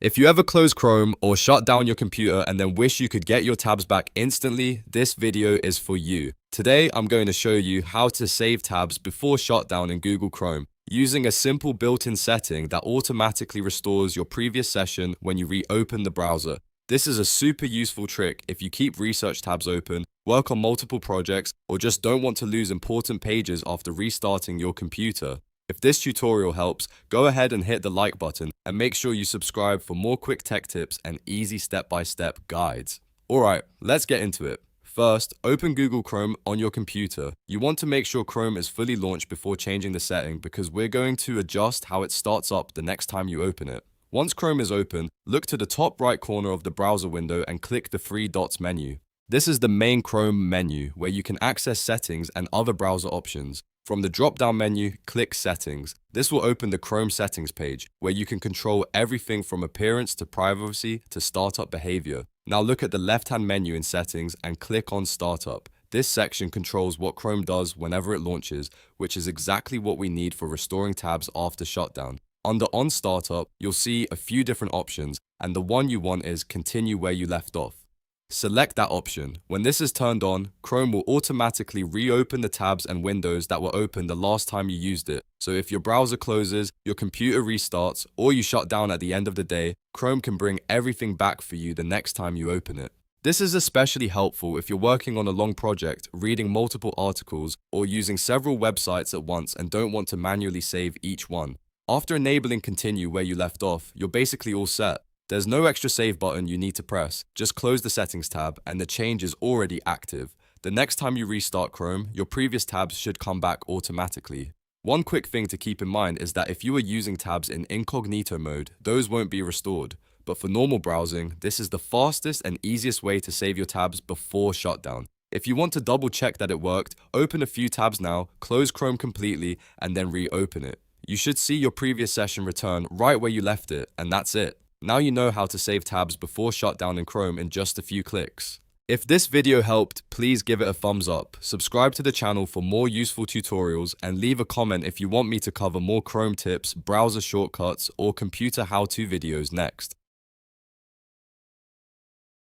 If you ever close Chrome or shut down your computer and then wish you could get your tabs back instantly, this video is for you. Today, I'm going to show you how to save tabs before shutdown in Google Chrome using a simple built-in setting that automatically restores your previous session when you reopen the browser. This is a super useful trick if you keep research tabs open, work on multiple projects, or just don't want to lose important pages after restarting your computer. If this tutorial helps, go ahead and hit the like button and make sure you subscribe for more quick tech tips and easy step-by-step guides. Alright, let's get into it. First, open Google Chrome on your computer. You want to make sure Chrome is fully launched before changing the setting because we're going to adjust how it starts up the next time you open it. Once Chrome is open, look to the top right corner of the browser window and click the three dots menu. This is the main Chrome menu where you can access settings and other browser options. From the drop-down menu, click Settings. This will open the Chrome settings page, where you can control everything from appearance to privacy to startup behavior. Now look at the left-hand menu in Settings and click on Startup. This section controls what Chrome does whenever it launches, which is exactly what we need for restoring tabs after shutdown. Under On Startup, you'll see a few different options, and the one you want is Continue where you left off. Select that option. When this is turned on, Chrome will automatically reopen the tabs and windows that were open the last time you used it. So if your browser closes, your computer restarts, or you shut down at the end of the day, Chrome can bring everything back for you the next time you open it. This is especially helpful if you're working on a long project, reading multiple articles, or using several websites at once and don't want to manually save each one. After enabling Continue where you left off, you're basically all set. There's no extra save button you need to press, just close the settings tab and the change is already active. The next time you restart Chrome, your previous tabs should come back automatically. One quick thing to keep in mind is that if you are using tabs in Incognito mode, those won't be restored. But for normal browsing, this is the fastest and easiest way to save your tabs before shutdown. If you want to double check that it worked, open a few tabs now, close Chrome completely, and then reopen it. You should see your previous session return right where you left it, and that's it. Now you know how to save tabs before shutdown in Chrome in just a few clicks. If this video helped, please give it a thumbs up, subscribe to the channel for more useful tutorials, and leave a comment if you want me to cover more Chrome tips, browser shortcuts, or computer how-to videos next.